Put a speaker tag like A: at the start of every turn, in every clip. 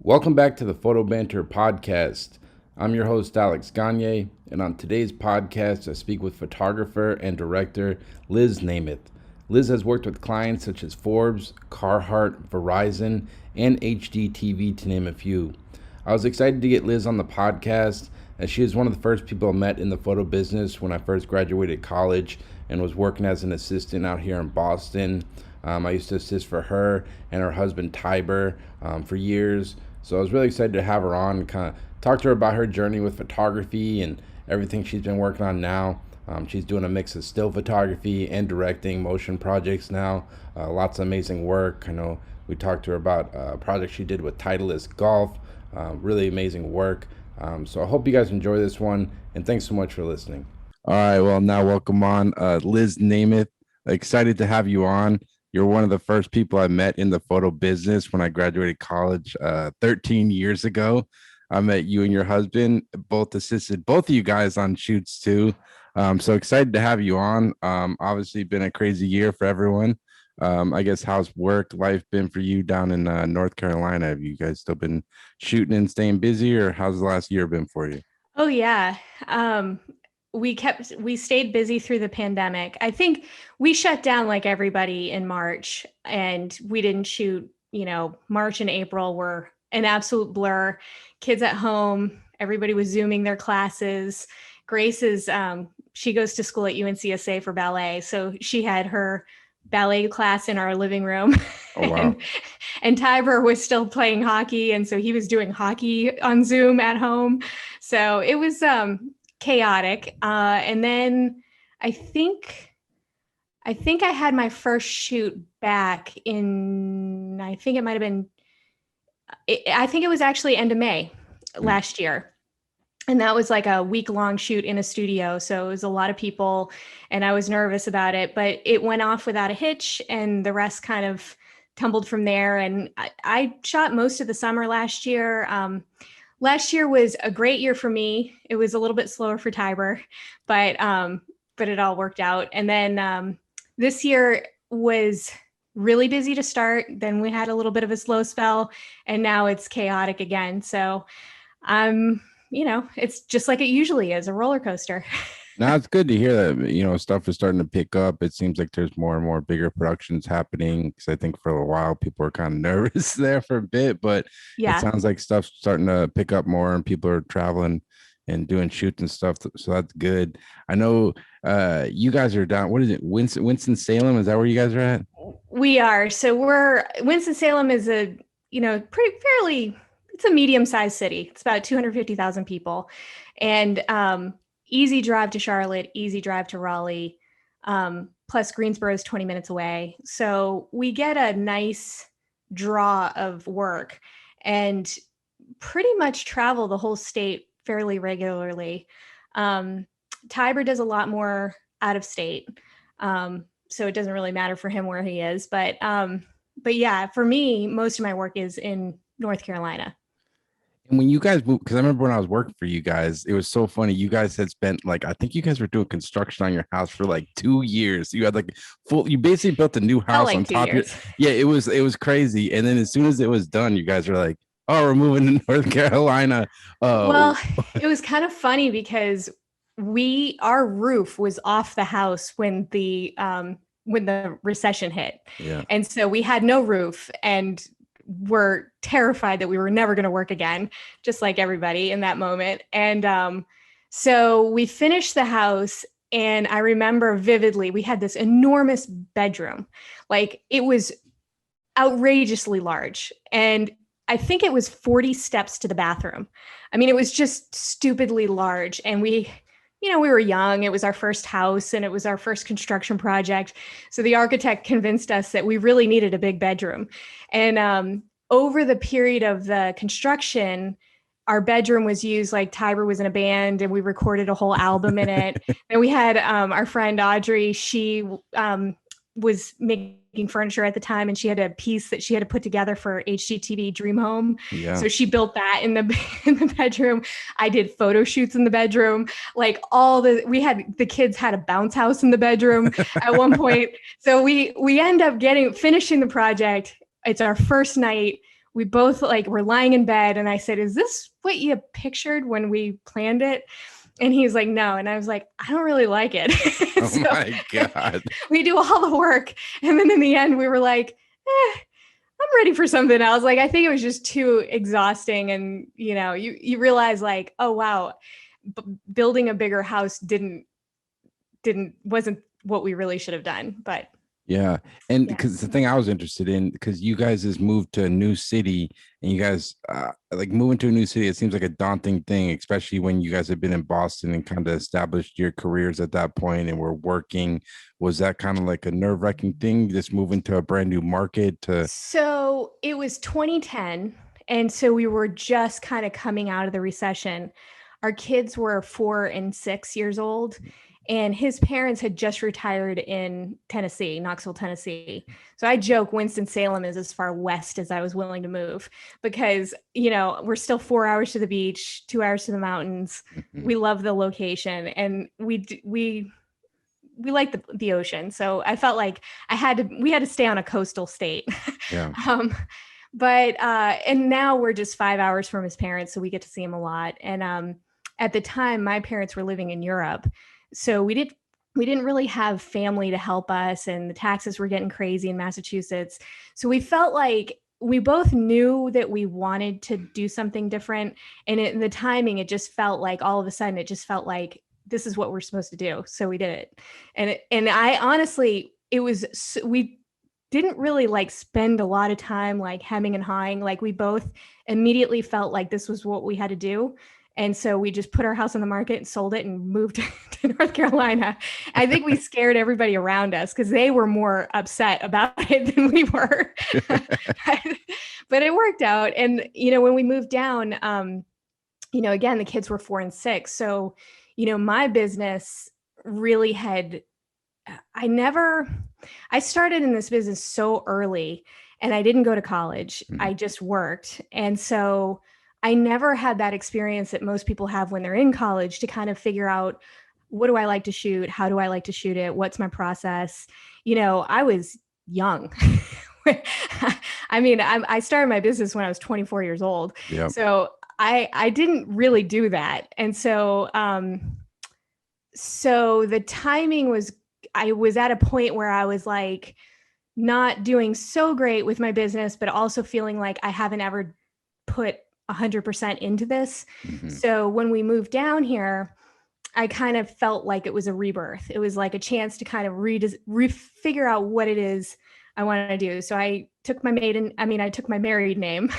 A: Welcome back to the Photo Banter podcast. I'm your host, Alex Gagne, and on today's podcast, I speak with photographer and director Liz Nemeth. Liz has worked with clients such as Forbes, Carhartt, Verizon, and HGTV, to name a few. I was excited to get Liz on the podcast, as she is one of the first people I met in the photo business when I first graduated college and was working as an assistant out here in Boston. I used to assist for her and her husband, Tibor, for years. So I was really excited to have her on and kind of talk to her about her journey with photography and everything she's been working on now. She's doing a mix of still photography and directing motion projects now. Lots of amazing work. I know we talked to her about a project she did with Titleist Golf. Really amazing work. So I hope you guys enjoy this one, and thanks so much for listening. All right, well, now welcome on Liz Nemeth. Excited to have you on. You're one of the first people I met in the photo business when I graduated college 13 years ago. I met you and your husband, both assisted both of you guys on shoots too. So excited to have you on. Obviously been a crazy year for everyone. I guess how's work life been for you down in North Carolina? Have you guys still been shooting and staying busy, or how's the last year been for you?
B: Oh yeah. We stayed busy through the pandemic. I think we shut down like everybody in March, and we didn't shoot. March and April were an absolute blur. Kids at home, everybody was Zooming their classes. Grace she goes to school at UNCSA for ballet. So she had her ballet class in our living room.
A: Oh, wow.
B: and Tibor was still playing hockey. And so he was doing hockey on Zoom at home. So it was, chaotic. And then I think I had my first shoot back in, I think it was actually end of May last year. And that was like a week-long shoot in a studio. So it was a lot of people and I was nervous about it, but it went off without a hitch and the rest kind of tumbled from there. And I shot most of the summer last year. Last year was a great year for me. It was a little bit slower for Tibor, but it all worked out. And then this year was really busy to start. Then we had a little bit of a slow spell, and now it's chaotic again. So it's just like it usually is, a roller coaster.
A: Now it's good to hear that, stuff is starting to pick up. It seems like there's more and more bigger productions happening, because I think for a while people were kind of nervous there for a bit, but
B: Yeah.
A: It sounds like stuff's starting to pick up more and people are traveling and doing shoots and stuff. So that's good. I know you guys are down. What is it? Winston-Salem? Is that where you guys are at?
B: We are. So Winston-Salem is a, it's a medium-sized city. It's about 250,000 people. And easy drive to Charlotte, easy drive to Raleigh, plus Greensboro is 20 minutes away. So we get a nice draw of work and pretty much travel the whole state fairly regularly. Tibor does a lot more out of state. So it doesn't really matter for him where he is. But yeah, for me, most of my work is in North Carolina.
A: And when you guys moved, because I remember when I was working for you guys, it was so funny. You guys had spent I think you guys were doing construction on your house for 2 years. You had you basically built a new house on top of it. Yeah, it was crazy. And then as soon as it was done, you guys were like, oh, we're moving to North Carolina.
B: Well, it was kind of funny because our roof was off the house when the recession hit.
A: Yeah.
B: And so we had no roof and were terrified that we were never going to work again, just like everybody in that moment. And so we finished the house, and I remember vividly, we had this enormous bedroom. It was outrageously large. And I think it was 40 steps to the bathroom. I mean, it was just stupidly large. And we were young. It was our first house and it was our first construction project. So the architect convinced us that we really needed a big bedroom. And over the period of the construction, our bedroom was used, Tibor was in a band and we recorded a whole album in it. And we had our friend Audrey, she was making furniture at the time, and she had a piece that she had to put together for HGTV Dream Home.
A: Yeah.
B: So she built that in the bedroom. I did photo shoots in the bedroom. The kids had a bounce house in the bedroom at one point. So we end up finishing the project. It's our first night. we both like were lying in bed, and I said, "Is this what you pictured when we planned it?" And he was like, "No." And I was like, "I don't really like it."
A: Oh
B: So
A: my God.
B: we do all the work. And then in the end, we were like, I'm ready for something else. Like, I think it was just too exhausting. And, you realize like, oh, wow, building a bigger house wasn't what we really should have done. But
A: Yeah. And
B: yeah.
A: because the thing I was interested in, because you guys has moved to a new city and you guys like moving to a new city, it seems like a daunting thing, especially when you guys have been in Boston and kind of established your careers at that point and were working. Was that kind of like a nerve-wracking thing, just moving to a brand new market to?
B: So it was 2010. And so we were just kind of coming out of the recession. Our kids were 4 and 6 years old, and his parents had just retired in Tennessee, Knoxville, Tennessee. So I joke Winston-Salem is as far west as I was willing to move because, we're still 4 hours to the beach, 2 hours to the mountains.
A: Mhm.
B: We love the location, and we like the ocean. So I felt like we had to stay on a coastal state.
A: Yeah.
B: But and now we're just 5 hours from his parents, so we get to see him a lot. And at the time, my parents were living in Europe, so we didn't really have family to help us, and the taxes were getting crazy in Massachusetts. So we felt like we both knew that we wanted to do something different, and in the timing, it just felt like all of a sudden, it just felt like this is what we're supposed to do. So we did it, and I honestly, we didn't really like spend a lot of time like hemming and hawing. Like we both immediately felt like this was what we had to do. And so we just put our house on the market and sold it and moved to North Carolina. I think we scared everybody around us because they were more upset about it than we were. But it worked out. And, when we moved down, again, the kids were 4 and 6. So, my business really I started in this business so early and I didn't go to college.
A: Mhm.
B: I just worked. And so I never had that experience that most people have when they're in college to kind of figure out, what do I like to shoot? How do I like to shoot it? What's my process? I was young. I mean, I started my business when I was 24 years old.
A: Yeah.
B: So I didn't really do that. And so, so the timing I was at a point where I was like not doing so great with my business, but also feeling like I haven't ever put 100% into this.
A: Mhm.
B: So when we moved down here, I kind of felt like it was a rebirth. It was like a chance to kind of figure out what it is I want to do. So I took my married name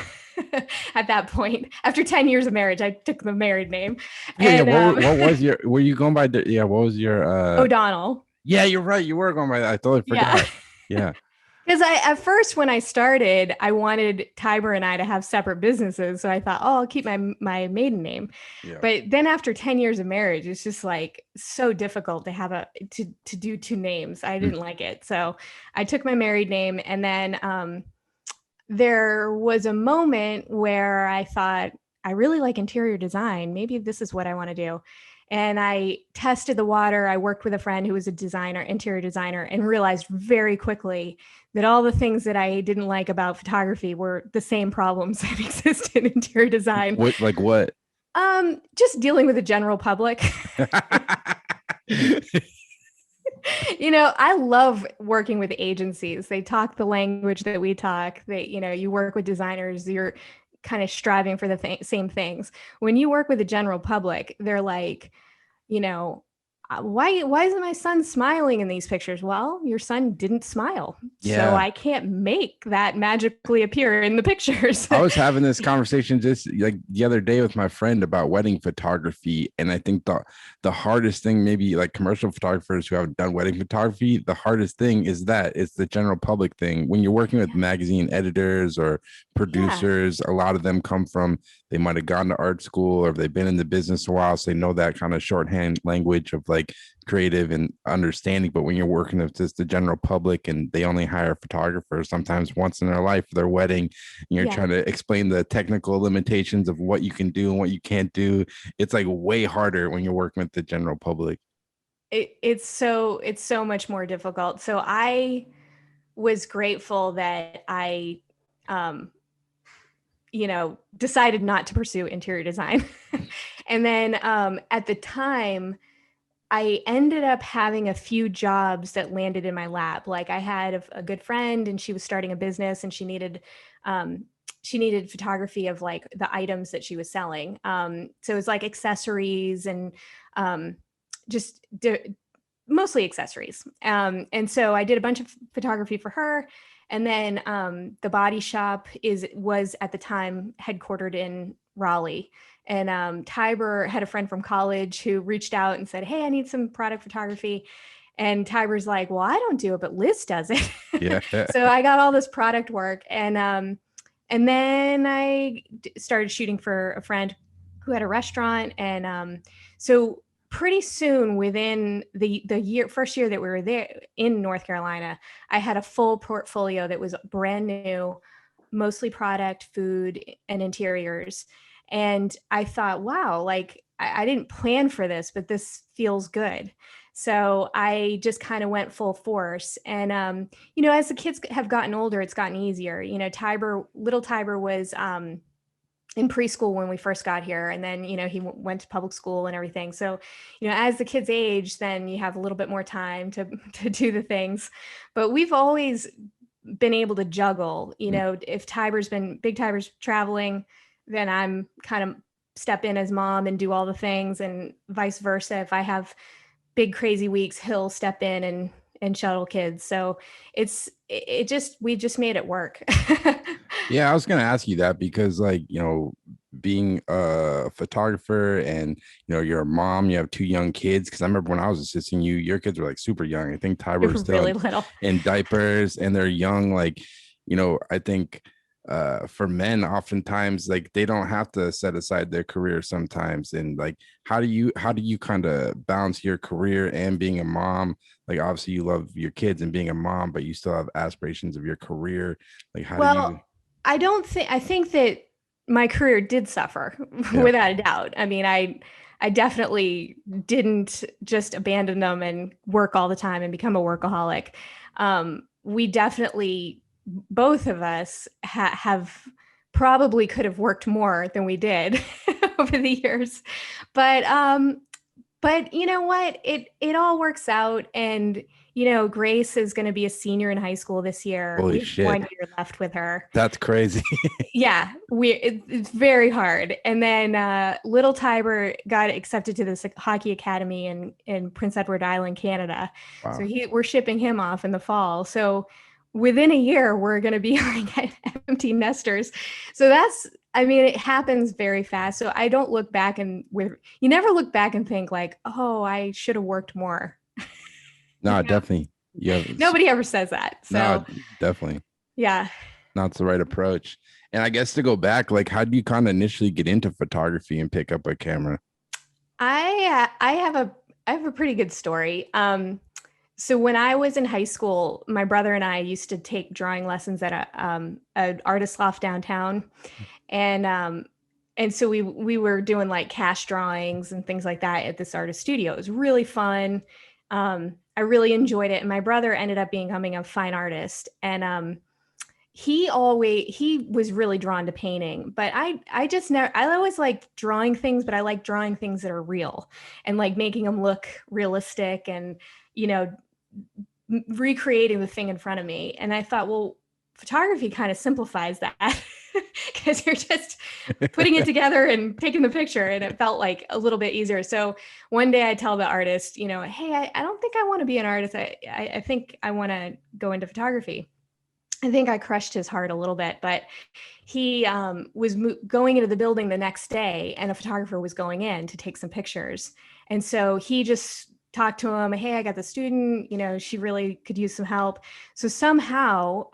B: at that point. After 10 years of marriage, I took the married name.
A: Yeah.
B: And,
A: What was were you going by what was your
B: O'Donnell.
A: Yeah, you're right. You were going by I totally
B: Yeah.
A: forgot. Yeah.
B: Because at first, when I started, I wanted Tibor and I to have separate businesses. So I thought, oh, I'll keep my maiden name.
A: Yeah.
B: But then after 10 years of marriage, it's just like so difficult to have to do two names. I didn't like it. So I took my married name. And then there was a moment where I thought, I really like interior design. Maybe this is what I want to do. And I tested the water. I worked with a friend who was a interior designer, and realized very quickly that all the things that I didn't like about photography were the same problems that exist in interior design.
A: What?
B: Just dealing with the general public. I love working with agencies. They talk the language that we talk. You work with designers, you're kind of striving for the same things. When you work with the general public, they're like, why isn't my son smiling in these pictures? Well, your son didn't smile.
A: Yeah.
B: So I can't make that magically appear in the pictures.
A: I was having this conversation just like the other day with my friend about wedding photography. And I think the hardest thing, maybe like commercial photographers who haven't done wedding photography, the hardest thing is that it's the general public thing. When you're working with magazine editors or producers, a lot of them they might have gone to art school or they've been in the business a while. So they know that kind of shorthand language of like creative and understanding. But when you're working with just the general public and they only hire photographers sometimes once in their life for their wedding, and you're trying to explain the technical limitations of what you can do and what you can't do, it's like way harder when you're working with the general public.
B: It's so much more difficult. So I was grateful that I decided not to pursue interior design. And then at the time, I ended up having a few jobs that landed in my lap. Like I had a good friend and she was starting a business and she needed photography of like the items that she was selling. So it was like accessories and um, just mostly accessories. And so I did a bunch of photography for her. And then the body shop was at the time headquartered in Raleigh. And Tibor had a friend from college who reached out and said, "Hey, I need some product photography." And Tibor's like, "Well, I don't do it, but Liz does it."
A: Yeah.
B: So I got all this product work. And then I started shooting for a friend who had a restaurant. And so pretty soon within the first year that we were there in North Carolina, I had a full portfolio that was brand new, mostly product, food, and interiors. And I thought, wow, like I didn't plan for this, but this feels good. So I just kind of went full force. And, as the kids have gotten older, it's gotten easier. Little Tibor was in preschool when we first got here. And then, he went to public school and everything. So, as the kids age, then you have a little bit more time to do the things. But we've always been able to juggle, if Big Tibor's traveling, then I'm kind of step in as mom and do all the things, and vice versa. If I have big crazy weeks, he'll step in and shuttle kids. So we've just made it work.
A: Yeah, I was gonna ask you that because, like, being a photographer and you're a mom, you have two young kids. Because I remember when I was assisting you, your kids were like super young. I think Tibor was still
B: really little
A: in diapers, and they're young. Like, I think for men, oftentimes, like, they don't have to set aside their career sometimes. And like, how do you kind of balance your career and being a mom? Like, obviously you love your kids and being a mom, but you still have aspirations of your career. Like, how do you?
B: I think that my career did suffer without a doubt. I mean, I definitely didn't just abandon them and work all the time and become a workaholic. We definitely, both of us have probably could have worked more than we did over the years. But you know what? It all works out. And, Grace is going to be a senior in high school this year.
A: Holy
B: We have
A: shit.
B: 1 year left with her.
A: That's crazy.
B: Yeah, it's very hard. And then little Tibor got accepted to this hockey academy in Prince Edward Island, Canada.
A: Wow.
B: So we're shipping him off in the fall. So within a year, we're going to be like empty nesters. So it happens very fast. So I don't look back you never look back and think like, oh, I should have worked more.
A: No, definitely. Yeah.
B: Nobody ever says that. So
A: no, definitely.
B: Yeah.
A: Not the right approach. And I guess to go back, like, how do you kind of initially get into photography and pick up a camera?
B: I have a pretty good story. So when I was in high school, my brother and I used to take drawing lessons at an artist loft downtown, and so we were doing like cash drawings and things like that at this artist studio. It was really fun. I really enjoyed it, and my brother ended up becoming a fine artist, and he was really drawn to painting, but I always liked drawing things, but I like drawing things that are real and like making them look realistic and, recreating the thing in front of me. And I thought, well, photography kind of simplifies that because you're just putting it together and taking the picture, and it felt like a little bit easier. So one day I tell the artist, hey, I don't think I want to be an artist. I think I want to go into photography. I think I crushed his heart a little bit, but he was going into the building the next day, and a photographer was going in to take some pictures. And so he just talked to him, hey, I got the student, she really could use some help. So somehow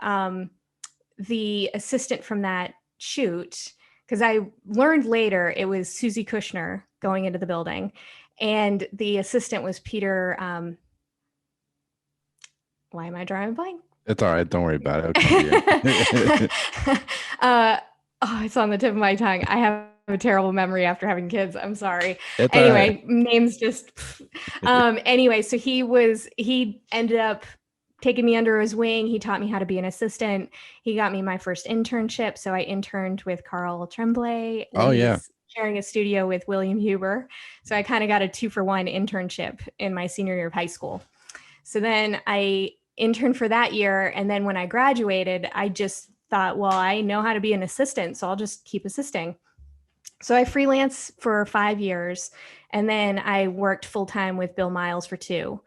B: the assistant from that shoot, because I learned later it was Susie Kushner going into the building, and the assistant was Peter. Why am I drawing a blank?
A: It's all right. Don't worry about it.
B: It's on the tip of my tongue. I have a terrible memory after having kids. I'm sorry.
A: It's
B: anyway, names just. Anyway, so he ended up taken me under his wing. He taught me how to be an assistant. He got me my first internship. So I interned with Carl Tremblay when
A: Oh
B: he
A: yeah.
B: was sharing a studio with William Huber. So I kind of got a 2-for-1 internship in my senior year of high school. So then I interned for that year. And then when I graduated, I just thought, well, I know how to be an assistant, so I'll just keep assisting. So I freelanced for 5 years, and then I worked full time with Bill Miles for 2.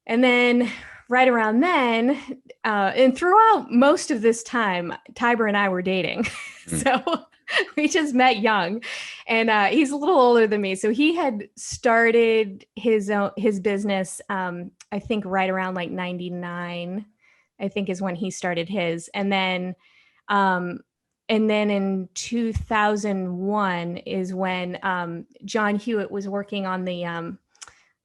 B: And then right around then, and throughout most of this time, Tibor and I were dating. So we just met young, and he's a little older than me. So he had started his business, I think right around like 99, I think is when he started his. And then in 2001 is when John Hewitt was working on the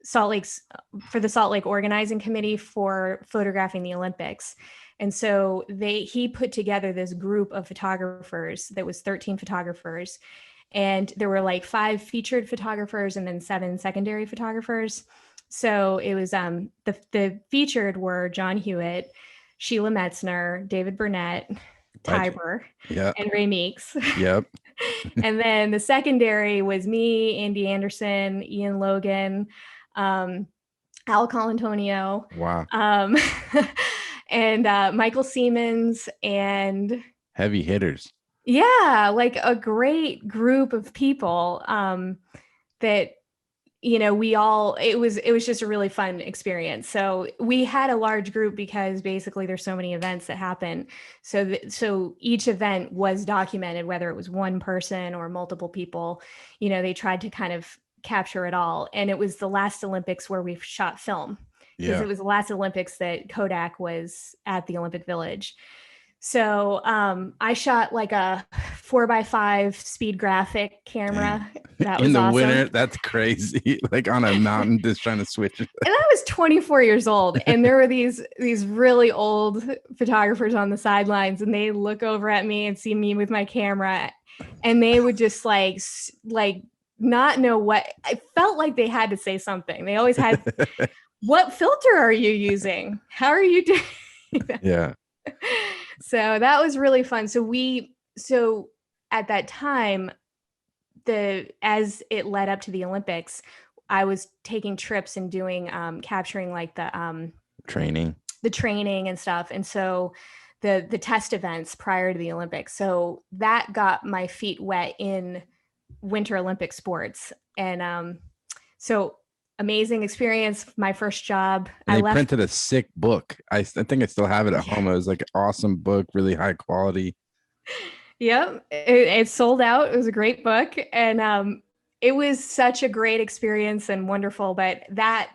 B: Salt Lake Organizing Committee for photographing the Olympics. And so he put together this group of photographers that was 13 photographers. And there were like 5 featured photographers and then 7 secondary photographers. So it was the featured were John Hewitt, Sheila Metzner, David Burnett, Tibor, and Ray Meeks.
A: Yep.
B: And then the secondary was me, Andy Anderson, Ian Logan, Al Colantonio.
A: Wow.
B: And Michael Siemens, and
A: heavy hitters.
B: Yeah, like a great group of people that, it was just a really fun experience. So we had a large group because basically there's so many events that happen. So each event was documented, whether it was one person or multiple people. They tried to kind of capture it all. And it was the last Olympics where we shot film, because it was the last Olympics that Kodak was at the Olympic Village. So I shot like a 4x5 speed graphic camera. That was
A: in the
B: awesome.
A: winter. That's crazy. Like on a mountain, just trying to switch.
B: And I was 24 years old, and there were these really old photographers on the sidelines, and they look over at me and see me with my camera, and they would just like not know what. I felt like they had to say something. They always had, "What filter are you using? How are you doing?"
A: Yeah.
B: So that was really fun. So at that time, as it led up to the Olympics, I was taking trips and doing capturing like the training and stuff. And so the test events prior to the Olympics. So that got my feet wet in Winter Olympic sports. And so amazing experience. My first job.
A: And they printed a sick book. I think I still have it at home. It was like an awesome book, really high quality.
B: Yep. It sold out. It was a great book. And it was such a great experience and wonderful. But that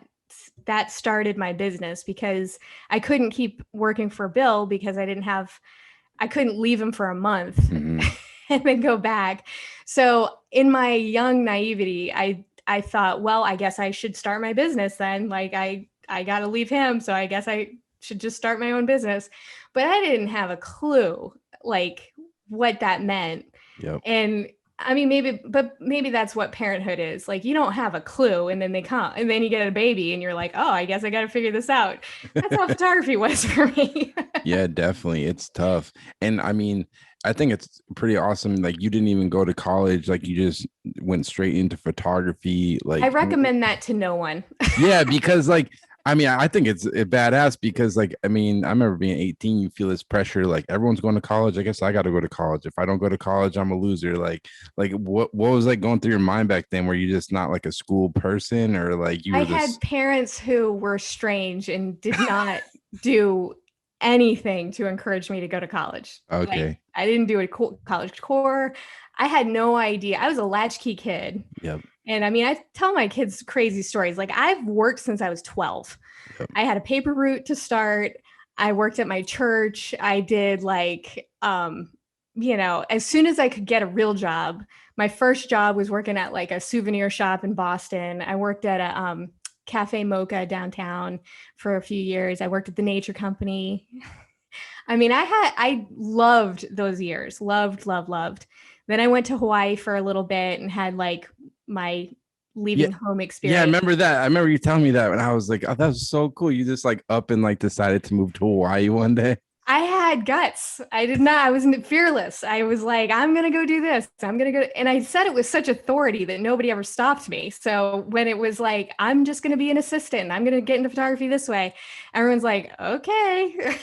B: started my business, because I couldn't keep working for Bill because I couldn't leave him for a month and then go back. So in my young naivety, I thought, well, I guess I should start my business then. Like I got to leave him. So I guess I should just start my own business. But I didn't have a clue like what that meant.
A: Yep.
B: And I mean, maybe that's what parenthood is. Like, you don't have a clue, and then they come, and then you get a baby and you're like, oh, I guess I got to figure this out. That's how photography was for me.
A: Yeah, definitely. It's tough. And I mean, I think it's pretty awesome. Like, you didn't even go to college. Like, you just went straight into photography. Like,
B: I recommend that to no one.
A: Yeah, because like, I mean, I think it's badass because like, I mean, I remember being 18, you feel this pressure, like everyone's going to college. I guess I got to go to college. If I don't go to college, I'm a loser. Like what was like going through your mind back then? Were you just not like a school person, or like
B: I had parents who were strange and did not do anything to encourage me to go to college.
A: Okay.
B: Like, I didn't do a college core. I had no idea. I was a latchkey kid.
A: Yep.
B: And I mean, I tell my kids crazy stories. Like, I've worked since I was 12. Yep. I had a paper route to start. I worked at my church. I did like, as soon as I could get a real job. My first job was working at like a souvenir shop in Boston. I worked at a Cafe Mocha downtown for a few years. I worked at the Nature Company. I mean, I loved those years. Loved. Then I went to Hawaii for a little bit and had like my leaving home
A: Yeah, I
B: experience.
A: remember that. I remember you telling me that when I was like, oh, that was so cool. You just like up and like decided to move to Hawaii one day.
B: I had guts. I did not. I was fearless. I was like, I'm going to go do this. I'm going to go. And I said it with such authority that nobody ever stopped me. So when it was like, I'm just going to be an assistant, I'm going to get into photography this way, everyone's like, okay.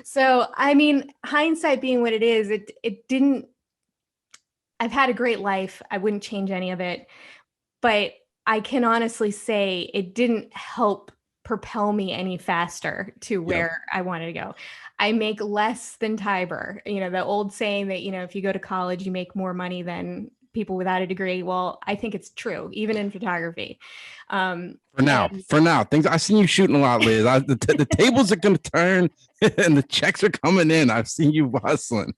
B: So, I mean, hindsight being what it is, it didn't, I've had a great life. I wouldn't change any of it. But I can honestly say it didn't help propel me any faster to where I wanted to go. I make less than Tibor. You know, the old saying that, you know, if you go to college, you make more money than people without a degree. Well, I think it's true, even in photography.
A: For now, things I've seen you shooting a lot, Liz. The tables are going to turn and the checks are coming in. I've seen you hustling.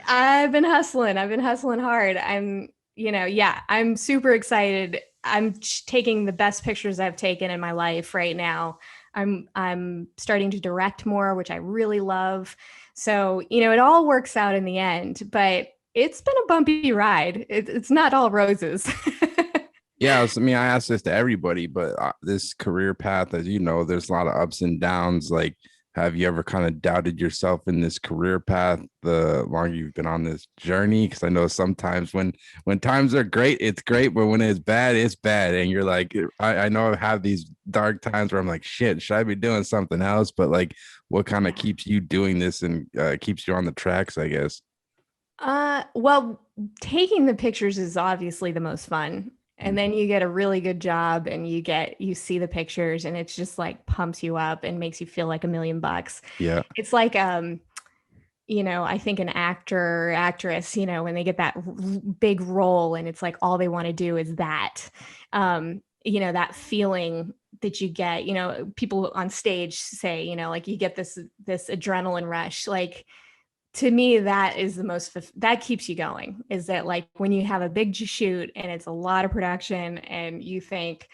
B: I've been hustling. I've been hustling hard. I'm super excited. I'm taking the best pictures I've taken in my life right now. I'm starting to direct more, which I really love. So, you know, it all works out in the end, but it's been a bumpy ride. It's not all roses.
A: Yeah, I mean, I ask this to everybody, but this career path, as you know, there's a lot of ups and downs. Like, have you ever kind of doubted yourself in this career path the longer you've been on this journey? Because I know sometimes when times are great, it's great, but when it's bad, and you're like, I know I have these dark times where I'm like, shit, should I be doing something else? But like, what kind of keeps you doing this and keeps you on the tracks, I guess?
B: Well, taking the pictures is obviously the most fun. And then you get a really good job and you see the pictures and it's just like pumps you up and makes you feel like $1,000,000.
A: Yeah.
B: It's like, you know, I think an actor or actress, you know, when they get that big role and it's like all they want to do is that, you know, that feeling that you get, you know, people on stage say, you know, like you get this adrenaline rush, like, to me, that is the most, that keeps you going, is that like when you have a big shoot and it's a lot of production and you think,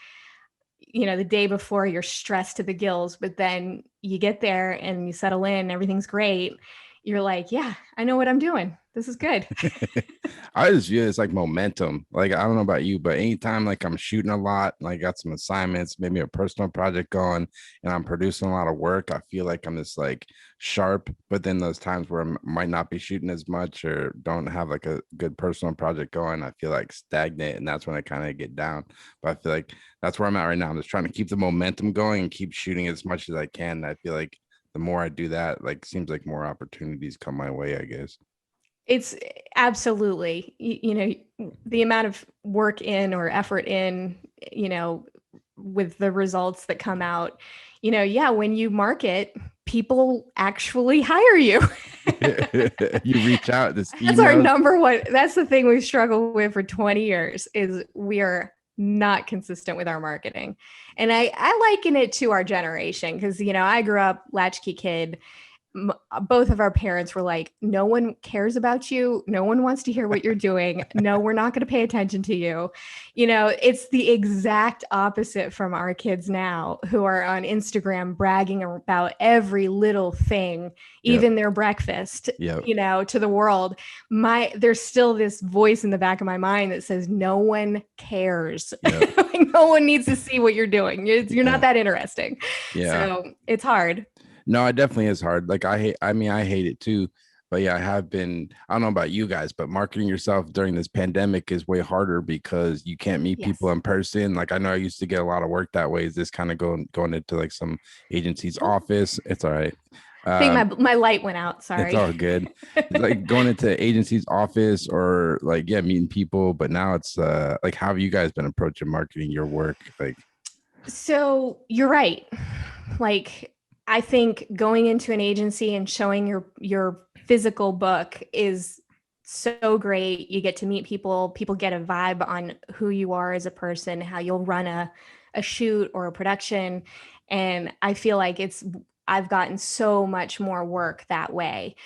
B: you know, the day before you're stressed to the gills, but then you get there and you settle in, everything's great. You're like, yeah, I know what I'm doing. This is good.
A: I just view it as like momentum. Like, I don't know about you, but anytime like I'm shooting a lot, like got some assignments, maybe a personal project going, and I'm producing a lot of work, I feel like I'm just like sharp. But then those times where I might not be shooting as much or don't have like a good personal project going, I feel like stagnant, and that's when I kind of get down. But I feel like that's where I'm at right now. I'm just trying to keep the momentum going and keep shooting as much as I can. And I feel like the more I do that, like seems like more opportunities come my way, I guess.
B: It's absolutely, you know, the amount of work in or effort in, you know, with the results that come out, you know, yeah, when you market, people actually hire you.
A: You reach out, this
B: That's our
A: emails.
B: number one. That's the thing we've struggled with for 20 years is we are not consistent with our marketing. And I liken it to our generation because, you know, I grew up latchkey kid. Both of our parents were like, no one cares about you. No one wants to hear what you're doing. No, we're not going to pay attention to you. You know, it's the exact opposite from our kids now who are on Instagram bragging about every little thing, even their breakfast, you know, to the world. There's still this voice in the back of my mind that says, no one cares. Like, no one needs to see what you're doing. You're not that interesting. So it's hard.
A: No, it definitely is hard. Like I hate it too. But yeah, I don't know about you guys, but marketing yourself during this pandemic is way harder because you can't meet people in person. Like I know I used to get a lot of work that way. Is this kind of going into like some agency's office? It's all right.
B: I think my light went out. Sorry.
A: It's all good. Like going into agency's office or like, yeah, meeting people. But now it's like, how have you guys been approaching marketing your work? Like,
B: so you're right. Like, I think going into an agency and showing your physical book is so great. You get to meet people. People get a vibe on who you are as a person, how you'll run a shoot or a production. And I feel like I've gotten so much more work that way.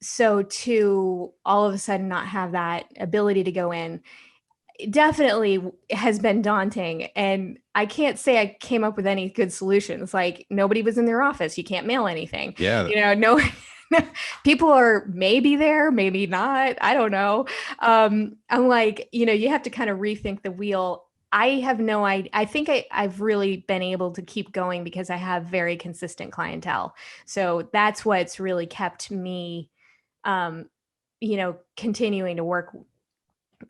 B: So to all of a sudden not have that ability to go in, definitely has been daunting. And I can't say I came up with any good solutions. Like nobody was in their office. You can't mail anything.
A: Yeah.
B: You know, People are maybe there, maybe not. I don't know. I'm like, you have to kind of rethink the wheel. I have no idea. I think I've really been able to keep going because I have very consistent clientele. So that's what's really kept me, continuing to work,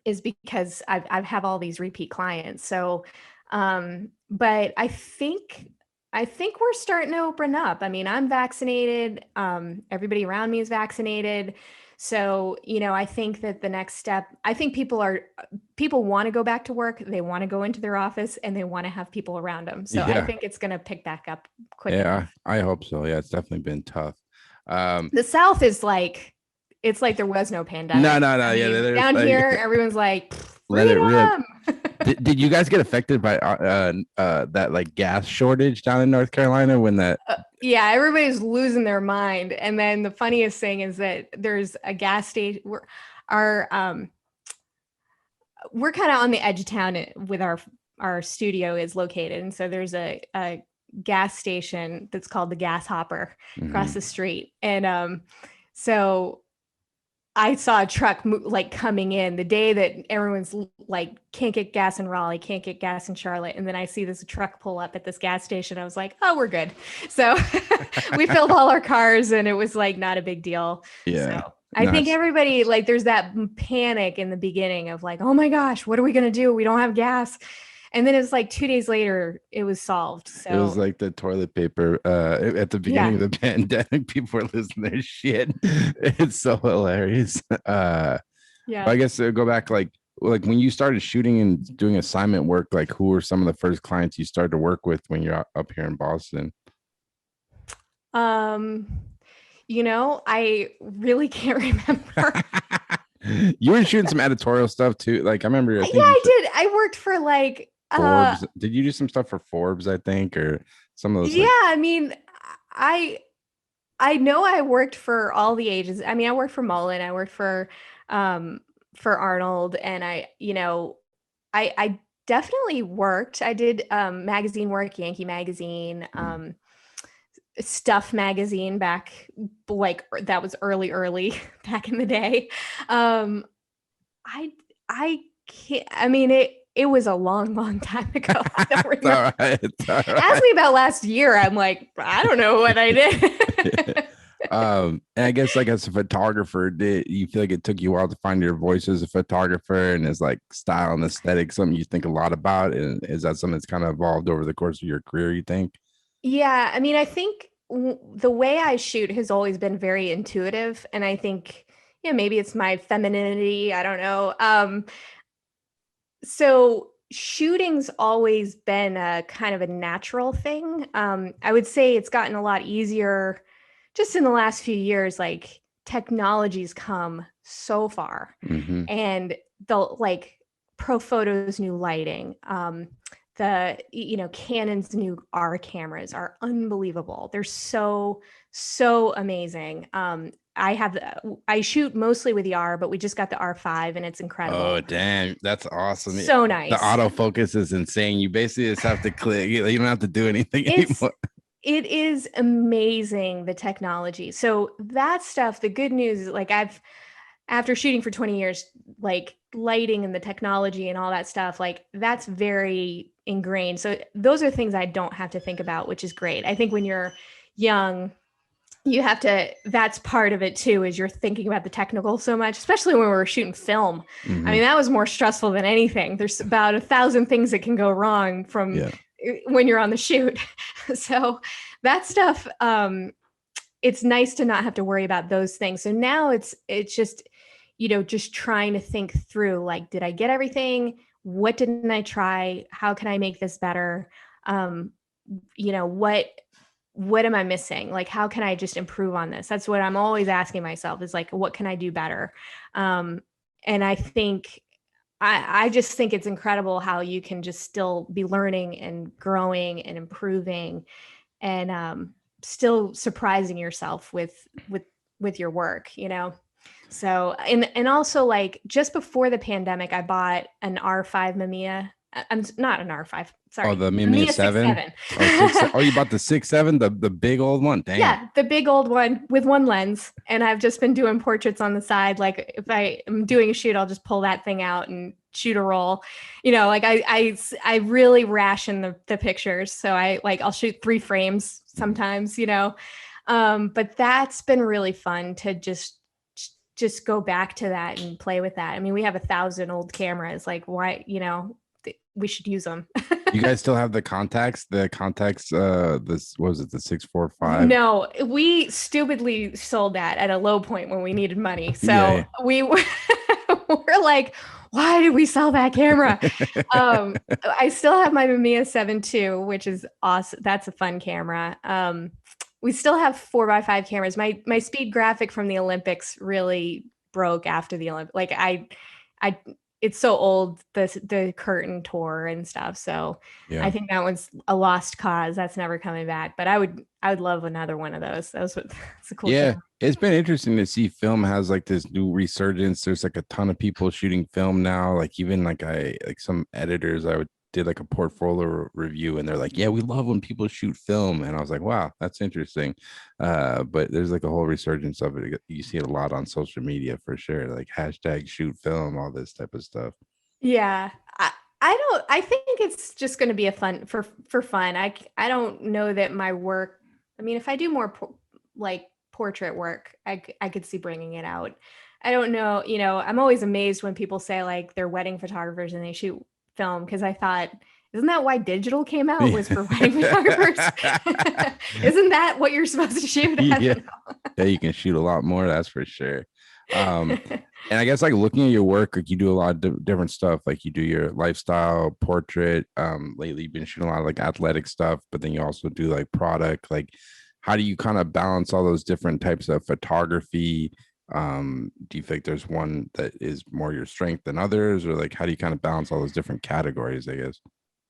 B: is because I've have all these repeat clients. So, but I think we're starting to open up. I mean, I'm vaccinated. Everybody around me is vaccinated. So, I think that the next step, I think people want to go back to work. They want to go into their office and they want to have people around them. So I
A: Yeah.
B: think it's going to pick back up quick
A: Yeah,
B: enough.
A: I hope so. Yeah, it's definitely been tough.
B: The South is like, it's like there was no pandemic.
A: No.
B: I
A: Yeah,
B: mean,
A: there's
B: down
A: like
B: here, everyone's like,
A: let it rip.
B: freedom.
A: Did you guys get affected by that like gas shortage down in North Carolina when that?
B: Yeah, everybody's losing their mind. And then the funniest thing is that there's a gas station. Our we're kind of on the edge of town with our studio is located, and so there's a gas station that's called the Gas Hopper across the street, and so I saw a truck like coming in the day that everyone's like, can't get gas in Raleigh, can't get gas in Charlotte. And then I see this truck pull up at this gas station. I was like, oh, we're good. So we filled all our cars and it was like not a big deal.
A: Yeah.
B: So I think everybody, like, there's that panic in the beginning of like, oh my gosh, what are we going to do? We don't have gas. And then it's like 2 days later, it was solved. So
A: it was like the toilet paper at the beginning of the pandemic. People were losing their shit. It's so hilarious.
B: Yeah.
A: I guess go back like when you started shooting and doing assignment work, like who were some of the first clients you started to work with when you're up here in Boston?
B: I really can't remember.
A: You were shooting some editorial stuff too. Like I remember.
B: I did. I worked for like
A: Forbes. Did you do some stuff for Forbes, I think, or some of those?
B: Yeah, I mean, I know I worked for all the agencies. I mean, I worked for Mullen, I worked for Arnold, and I definitely worked. I did magazine work, Yankee Magazine, Stuff Magazine back, like that was early back in the day. I can't, I mean, it was a long time ago. I don't remember.
A: It's all right.
B: Ask me about last year. I'm like, I don't know what I did.
A: And I guess like as a photographer, did you feel like it took you a while to find your voice as a photographer, and is like style and aesthetic something you think a lot about? And is that something that's kind of evolved over the course of your career, you think?
B: Yeah, I mean, I think the way I shoot has always been very intuitive, and I think, maybe it's my femininity. I don't know. So shooting's always been a kind of a natural thing. I would say it's gotten a lot easier just in the last few years. Like, technology's come so far, and the like Profoto's new lighting, Canon's new R cameras are unbelievable. They're so amazing. I shoot mostly with the R, but we just got the R5 and it's incredible.
A: Oh, damn. That's awesome.
B: So nice.
A: The autofocus is insane. You basically just have to click. You don't have to do anything anymore.
B: It is amazing, the technology. So that stuff, the good news is, like, after shooting for 20 years, like lighting and the technology and all that stuff, like that's very ingrained. So those are things I don't have to think about, which is great. I think when you're young, you have to, that's part of it too, is you're thinking about the technical so much, especially when we were shooting film. I mean, that was more stressful than anything. There's about 1,000 things that can go wrong from when you're on the shoot. So that stuff, it's nice to not have to worry about those things. So now it's just, just trying to think through, like, did I get everything? What didn't I try? How can I make this better? What am I missing? Like, how can I just improve on this? That's what I'm always asking myself, is like, what can I do better? And I think, I just think it's incredible how you can just still be learning and growing and improving and still surprising yourself with your work, So, and also, like, just before the pandemic, I bought an R5 Mamiya I'm not an R5.
A: Oh,
B: Sorry,
A: the
B: the
A: Mia
B: Mia 6
A: 7.
B: 7.
A: Oh, six. Oh, you bought the 6 7, the big old one. Dang.
B: Yeah, the big old one with one lens. And I've just been doing portraits on the side. Like if I am doing a shoot, I'll just pull that thing out and shoot a roll. Like I really ration the pictures. So I'll shoot 3 frames sometimes, but that's been really fun to just go back to that and play with that. I mean, we have 1,000 old cameras. Like why, we should use them.
A: You guys still have the contacts? This, what was it, the 645?
B: No, we stupidly sold that at a low point when we needed money. So
A: Yeah.
B: we were like, why did we sell that camera? I still have my Mamiya 7 II, which is awesome. That's a fun camera. We still have 4x5 cameras. My speed graphic from the Olympics really broke after the Olympics. Like I it's so old, the curtain tore and stuff. So
A: Yeah.
B: I think that one's a lost cause. That's never coming back. But I would love another one of those. That's a cool
A: Yeah.
B: camera.
A: It's been interesting to see film has like this new resurgence. There's like a ton of people shooting film now. Like even like some editors did like a portfolio review and they're like, yeah, we love when people shoot film. And I was like, wow, that's interesting. But there's like a whole resurgence of it. You see it a lot on social media for sure. Like hashtag shoot film, all this type of stuff.
B: Yeah. I think it's just going to be a fun for fun. I don't know that my work, I mean, if I do more like portrait work, I could see bringing it out. I don't know, I'm always amazed when people say like they're wedding photographers and they shoot film, because I thought, isn't that why digital came out, was for wedding photographers? Isn't that what you're supposed to shoot?
A: Yeah. Yeah, you can shoot a lot more, that's for sure. And I guess like looking at your work, like you do a lot of different stuff. Like you do your lifestyle portrait. Lately you've been shooting a lot of like athletic stuff, but then you also do like product. Like how do you kind of balance all those different types of photography? Do you think there's one that is more your strength than others, or like how do you kind of balance all those different categories, I guess?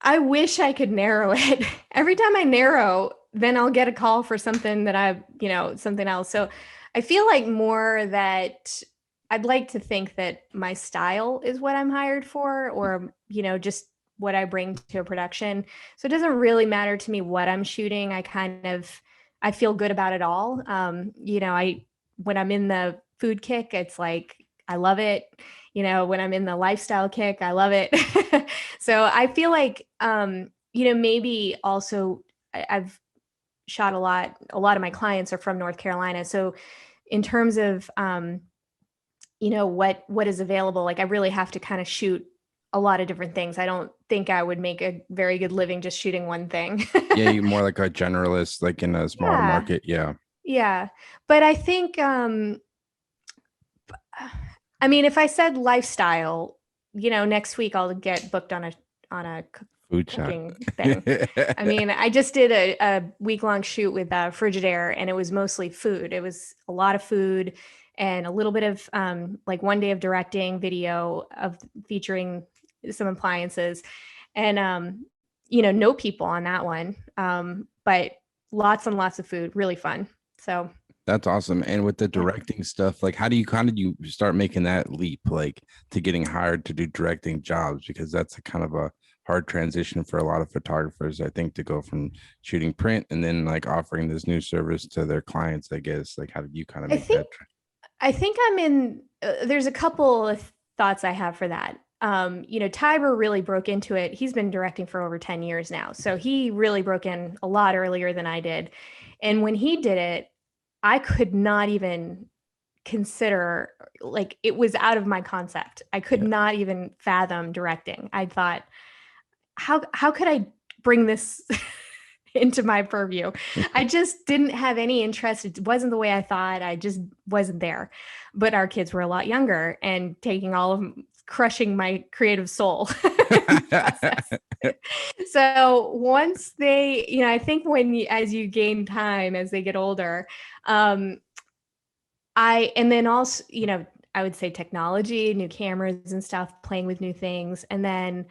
B: I wish I could narrow it. Every time I narrow, then I'll get a call for something that something else. So I feel like more that I'd like to think that my style is what I'm hired for, or, just what I bring to a production. So it doesn't really matter to me what I'm shooting. I feel good about it all. When I'm in the food kick, it's like, I love it. When I'm in the lifestyle kick, I love it. So I feel like, maybe also I've shot a lot of my clients are from North Carolina. So in terms of, what is available, like I really have to kind of shoot a lot of different things. I don't think I would make a very good living just shooting one thing.
A: Yeah, you're more like a generalist, like in a smaller
B: Yeah.
A: market. Yeah.
B: Yeah. But I think, I mean, if I said lifestyle, next week I'll get booked on a
A: Food shot.
B: cooking thing. I mean, I just did a week-long shoot with Frigidaire, and it was mostly food. It was a lot of food and a little bit of like one day of directing video of featuring some appliances, and no people on that one, but lots and lots of food, really fun. So
A: That's awesome. And with the directing stuff, like how do you start making that leap, like to getting hired to do directing jobs? Because that's a kind of a hard transition for a lot of photographers, I think, to go from shooting print and then like offering this new service to their clients, I guess. Like how did you kind of make that?
B: I think I'm in, there's a couple of thoughts I have for that. Tibor really broke into it. He's been directing for over 10 years now. So he really broke in a lot earlier than I did. And when he did it, I could not even consider, like, it was out of my concept. I could not even fathom directing. I thought, how could I bring this into my purview? I just didn't have any interest. It wasn't the way I thought. I just wasn't there. But our kids were a lot younger and taking all of crushing my creative soul. So once they, I think as you gain time, as they get older, and then also, I would say technology, new cameras and stuff, playing with new things. And then,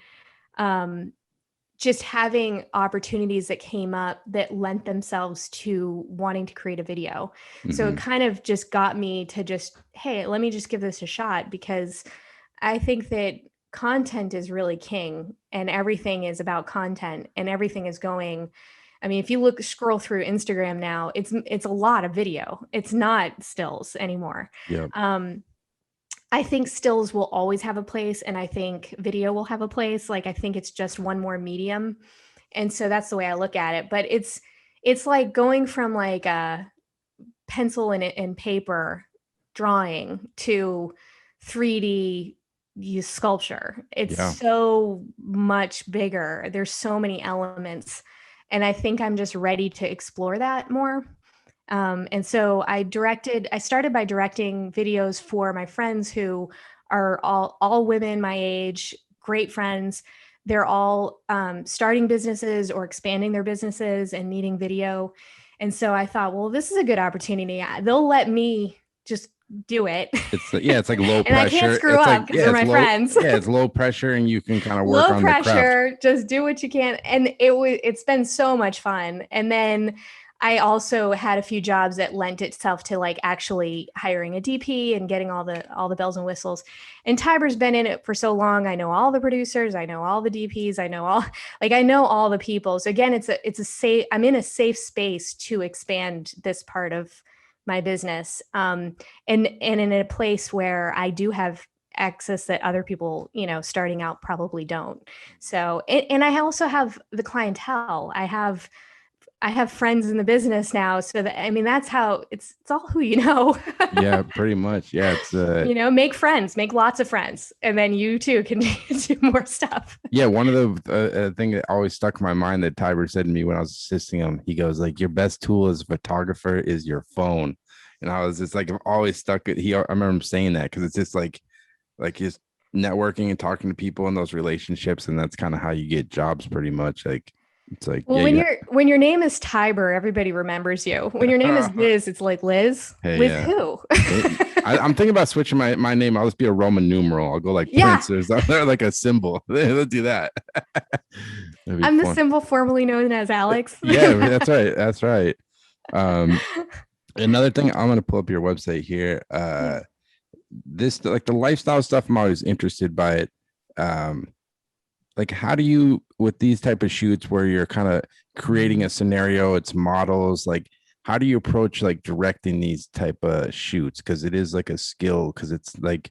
B: just having opportunities that came up that lent themselves to wanting to create a video. Mm-hmm. So it kind of just got me to just, hey, let me just give this a shot, because I think that content is really king, and everything is about content, and everything is going. I mean, if you scroll through Instagram now, it's a lot of video. It's not stills anymore.
A: Yeah.
B: I think stills will always have a place, and I think video will have a place. Like, I think it's just one more medium. And so that's the way I look at it. But it's like going from like a pencil and paper drawing to 3D sculpture. It's
A: Yeah.
B: so much bigger. There's so many elements. And I think I'm just ready to explore that more. And so I started by directing videos for my friends who are all women my age, great friends. They're all starting businesses or expanding their businesses and needing video. And so I thought, well, this is a good opportunity. They'll let me just do it.
A: It's like low
B: and
A: pressure.
B: I can't screw up because they're my friends.
A: Yeah, it's low pressure, and you can kind of work
B: low
A: on
B: pressure,
A: the craft.
B: just do what you can. And it's been so much fun. And then I also had a few jobs that lent itself to like actually hiring a DP and getting all the bells and whistles. And Tibor's been in it for so long. I know all the producers, I know all the DPs, I know all the people. So again, it's a safe, I'm in a safe space to expand this part of my business. And in a place where I do have access that other people, starting out probably don't. So, and I also have the clientele. I have friends in the business now. So that, I mean, that's how it's all who you know.
A: Yeah, pretty much. Yeah. It's,
B: make friends, make lots of friends. And then you too can do more stuff.
A: Yeah. One of the thing that always stuck in my mind that Tibor said to me when I was assisting him, he goes like, your best tool as a photographer is your phone. And I was just like, I've always stuck it. I remember him saying that because it's just like just networking and talking to people in those relationships. And that's kind of how you get jobs pretty much. Like, it's like,
B: well, when your name is Tibor, everybody remembers you. When your name is Liz, it's like Liz.
A: Hey,
B: Liz
A: yeah.
B: who?
A: I'm thinking about switching my name. I'll just be a Roman numeral. I'll go like Prince or something, like a symbol. Let's do that.
B: I'm fun. The symbol formerly known as Alex.
A: Yeah, that's right. That's right. Another thing, I'm gonna pull up your website here. This like the lifestyle stuff, I'm always interested by it. Like, how do you, with these type of shoots where you're kind of creating a scenario, it's models, like how do you approach like directing these type of shoots? Because it is like a skill, because it's like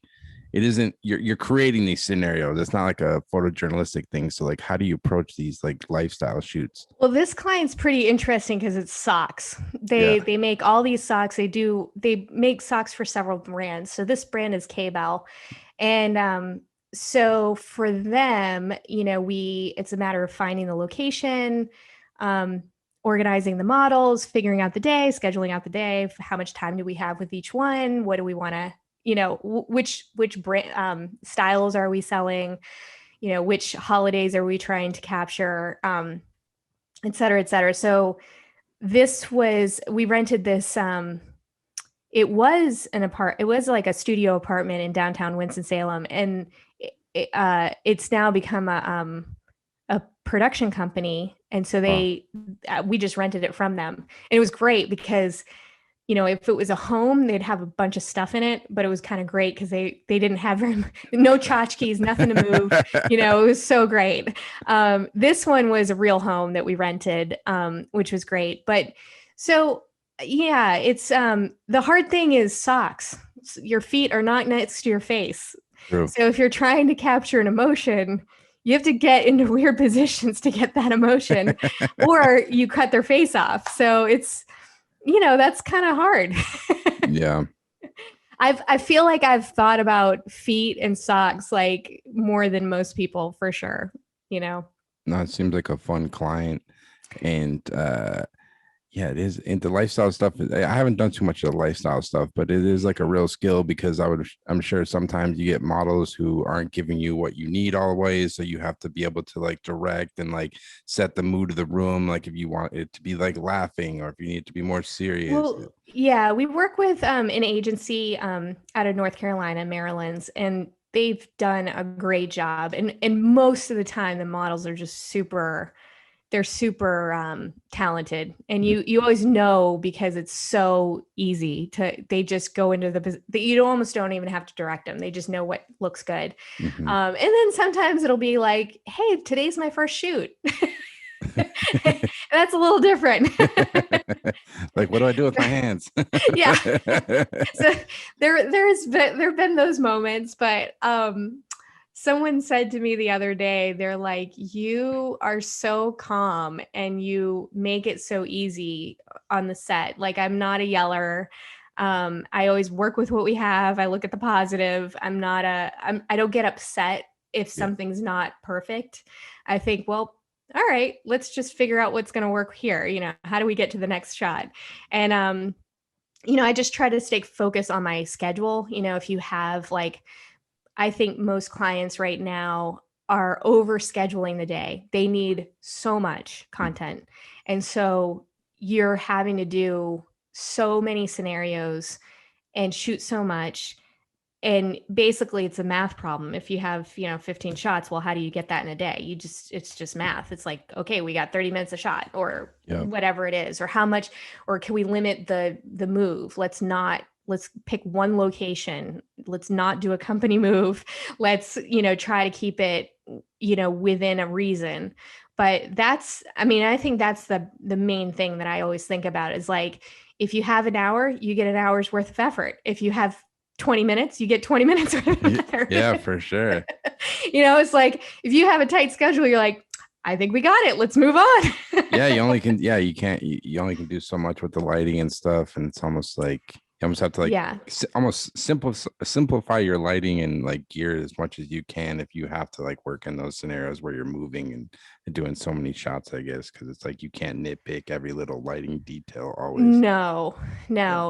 A: it isn't, you're creating these scenarios. It's not like a photojournalistic thing. So like, how do you approach these like lifestyle shoots?
B: Well, this client's pretty interesting because it's socks. They make all these socks. They make socks for several brands. So this brand is K-Bell. And so for them, it's a matter of finding the location, organizing the models, figuring out the day, scheduling out the day, how much time do we have with each one? What do we want to, which brand styles are we selling? Which holidays are we trying to capture? Et cetera, et cetera. So we rented this, it was like a studio apartment in downtown Winston-Salem, and it's now become a production company. And so we just rented it from them. And it was great because, if it was a home, they'd have a bunch of stuff in it, but it was kind of great because they didn't have no tchotchkes, nothing to move. It was so great. This one was a real home that we rented, which was great. But so, yeah, it's the hard thing is socks. Your feet are not next to your face.
A: True.
B: So if you're trying to capture an emotion, you have to get into weird positions to get that emotion, or you cut their face off. So it's, that's kind of hard.
A: Yeah.
B: I feel like I've thought about feet and socks like more than most people, for sure. No,
A: it seems like a fun client. And yeah, it is. And the lifestyle stuff, I haven't done too much of the lifestyle stuff, but it is like a real skill, because I'm sure sometimes you get models who aren't giving you what you need always. So you have to be able to like direct and like set the mood of the room. Like if you want it to be like laughing, or if you need it to be more serious.
B: Well, yeah, we work with an agency out of North Carolina, Maryland's, and they've done a great job. And most of the time the models are just super they're super talented, and you always know because it's so easy they just go into you almost don't even have to direct them. They just know what looks good.
A: Mm-hmm.
B: And then sometimes it'll be like, hey, today's my first shoot. That's a little different.
A: Like, what do I do with my hands?
B: Yeah. So there've been those moments, but someone said to me the other day, they're like, you are so calm and you make it so easy on the set. Like, I'm not a yeller. I always work with what we have. I look at the positive. I don't get upset if something's not perfect. I think, well, all right, let's just figure out what's going to work here. How do we get to the next shot? And, I just try to stay focused on my schedule. If you have I think most clients right now are over scheduling the day. They need so much content. And so you're having to do so many scenarios and shoot so much. And basically it's a math problem. If you have, 15 shots, well, how do you get that in a day? It's just math. It's like, okay, we got 30 minutes a shot or whatever it is, or how much, or can we limit the move? Let's pick one location. Let's not do a company move. Let's, try to keep it, within a reason. But I think that's the main thing that I always think about is like, if you have an hour, you get an hour's worth of effort. If you have 20 minutes, you get 20 minutes worth of effort.
A: Yeah, for sure.
B: It's like, if you have a tight schedule, you're like, I think we got it. Let's move on.
A: You only can do so much with the lighting and stuff. And it's almost like, you almost have to almost simplify your lighting and gear as much as you can if you have to work in those scenarios where you're moving and doing so many shots, I guess, because it's like you can't nitpick every little lighting detail always.
B: No,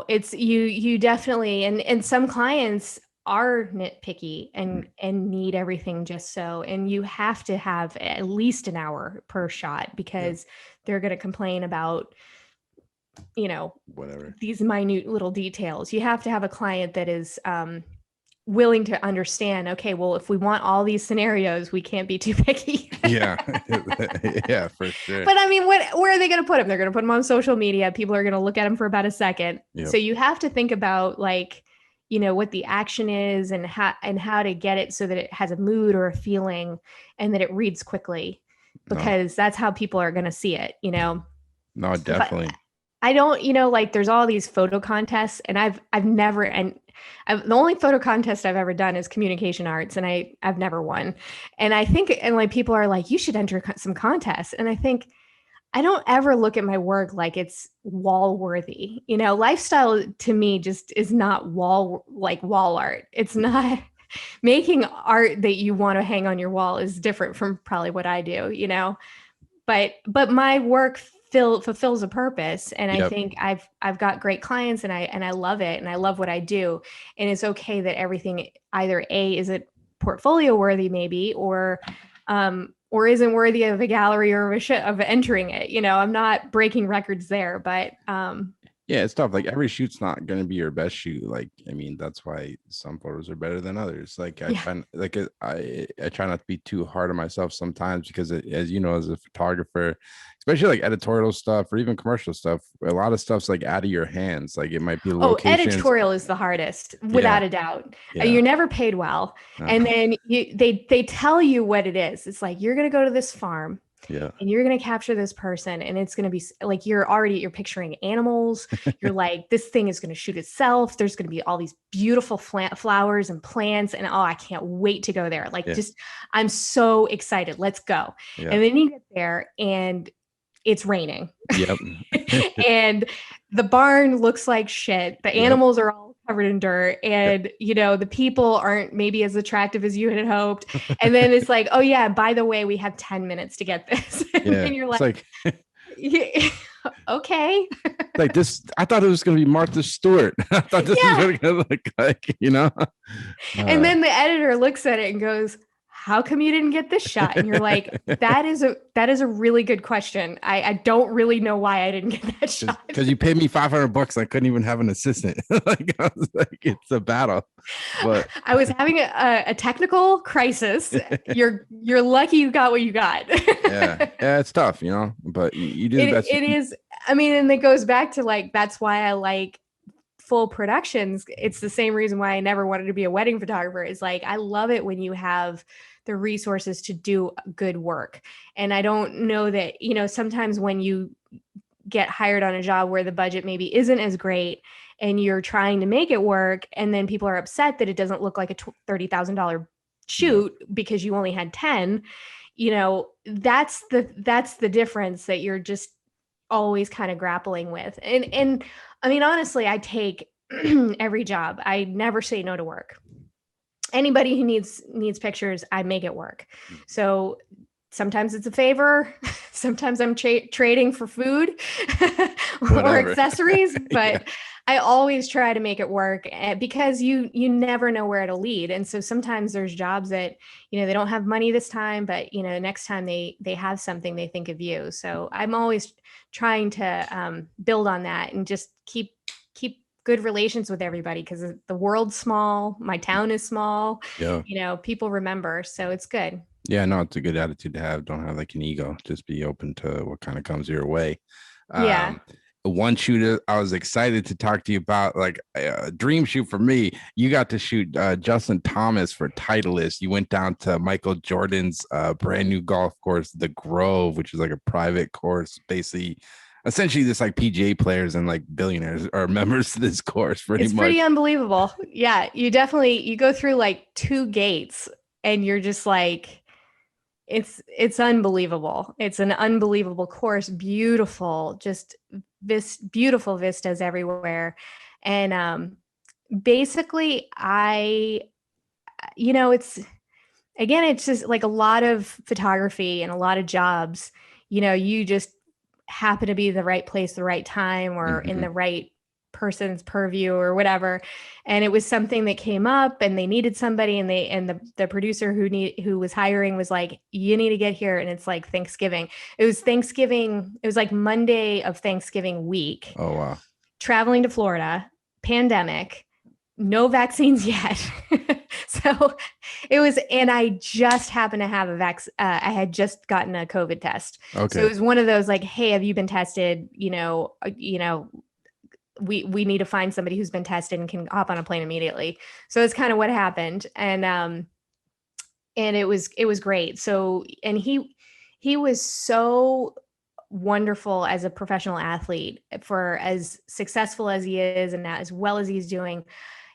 B: it's you definitely, and some clients are nitpicky and need everything just so, and you have to have at least an hour per shot because they're going to complain about
A: whatever
B: these minute little details. You have to have a client that is willing to understand, okay, well, if we want all these scenarios, we can't be too picky.
A: Yeah, for sure.
B: But where are they going to put them? They're going to put them on social media. People are going to look at them for about a second. Yep. So you have to think about what the action is and how to get it so that it has a mood or a feeling and that it reads quickly, because that's how people are going to see it, No,
A: definitely.
B: But I don't, there's all these photo contests, and the only photo contest I've ever done is communication arts, and I've never won. And I think, people are like, you should enter some contests. And I think, I don't ever look at my work like it's wall worthy. Lifestyle to me just is not wall art. It's not making art that you want to hang on your wall is different from probably what I do, but my work fulfills a purpose. And I think I've got great clients and I love it. And I love what I do. And it's okay that everything either isn't portfolio worthy maybe, or isn't worthy of a gallery or of entering it. I'm not breaking records there, but
A: it's tough. Every shoot's not going to be your best shoot. That's why some photos are better than others. I try not to be too hard on myself sometimes because as a photographer, especially editorial stuff or even commercial stuff, a lot of stuff's out of your hands. It might be locations.
B: Editorial is the hardest, without a doubt. You're never paid well. And then they tell you what it is. It's like, you're going to go to this farm.
A: Yeah.
B: And you're going to capture this person, and it's going to be you're picturing animals. You're like, this thing is going to shoot itself. There's going to be all these beautiful flowers and plants. And I can't wait to go there. I'm so excited. Let's go. Yeah. And then you get there and it's raining.
A: Yep.
B: And the barn looks like shit. The animals are all covered in dirt, and the people aren't maybe as attractive as you had hoped. And then it's like, oh yeah, by the way, we have 10 minutes to get this. And you're like okay.
A: This, I thought it was going to be Martha Stewart. I thought this was going to look like,
B: And then the editor looks at it and goes, how come you didn't get this shot? And you're like, that is a really good question. I don't really know why I didn't get that shot.
A: Because you paid me $500. I couldn't even have an assistant. Like, I was like, it's a battle. But
B: I was having a technical crisis. You're lucky you got what you got.
A: yeah, it's tough, but you do the best.
B: It is. I mean, and it goes back to like, that's why I like full productions. It's the same reason why I never wanted to be a wedding photographer. Is like, I love it when you have the resources to do good work. And I don't know that, sometimes when you get hired on a job where the budget maybe isn't as great and you're trying to make it work, and then people are upset that it doesn't look like a $30,000 shoot because you only had 10, that's the difference that you're just always kind of grappling with. And I mean, honestly, I take every job. I never say no to work. Anybody who needs pictures, I make it work. So sometimes it's a favor. Sometimes I'm trading for food or accessories, but I always try to make it work because you never know where it'll lead. And so sometimes there's jobs that, they don't have money this time, but next time they have something, they think of you. So I'm always trying to build on that and just keep good relations with everybody, because the world's small. My town is small.
A: Yeah.
B: People remember. So it's good.
A: Yeah, no, it's a good attitude to have. Don't have like an ego. Just be open to what kind of comes your way.
B: Yeah.
A: One shoot I was excited to talk to you about, like a dream shoot for me. You got to shoot Justin Thomas for Titleist. You went down to Michael Jordan's brand new golf course, The Grove, which is like a private course, basically. Essentially, this like PGA players and like billionaires are members to this course.
B: It's pretty unbelievable. Yeah, you go through like 2 gates, and you're just like, it's unbelievable. It's an unbelievable course. Beautiful, just beautiful vistas everywhere. And basically, it's just like a lot of photography and a lot of jobs. You just happen to be the right place, the right time, or in the right person's purview or whatever. And it was something that came up, and they needed somebody, and the producer who was hiring was like, you need to get here. And it's like Thanksgiving. It was like Monday of Thanksgiving week.
A: Oh, wow.
B: Traveling to Florida, pandemic, no vaccines yet. So it was, and I just happened to have I had just gotten a COVID test.
A: Okay.
B: So it was one of those like, hey, have you been tested? We need to find somebody who's been tested and can hop on a plane immediately. So it's kind of what happened. And it was great. So, and he was so wonderful as a professional athlete. For as successful as he is and as well as he's doing,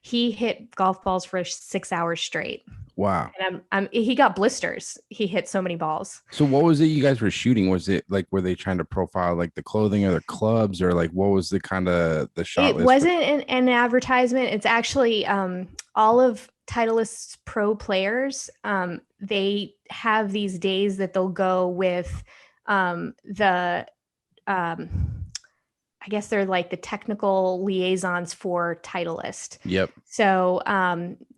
B: he hit golf balls for 6 hours straight.
A: Wow.
B: And he got blisters. He hit so many balls.
A: So what was it you guys were shooting? Was it like, were they trying to profile like the clothing or the clubs, or like what was the kind of the shot
B: It
A: list?
B: wasn't an advertisement. It's actually all of Titleist's pro players. They have these days that they'll go with I guess they're like the technical liaisons for Titleist.
A: Yep.
B: So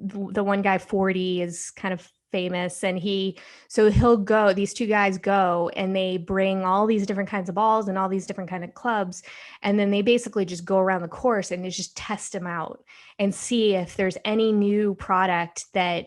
B: the one guy, 40, is kind of famous, and he'll go, these 2 guys go, and they bring all these different kinds of balls and all these different kind of clubs. And then they basically just go around the course and just test them out and see if there's any new product that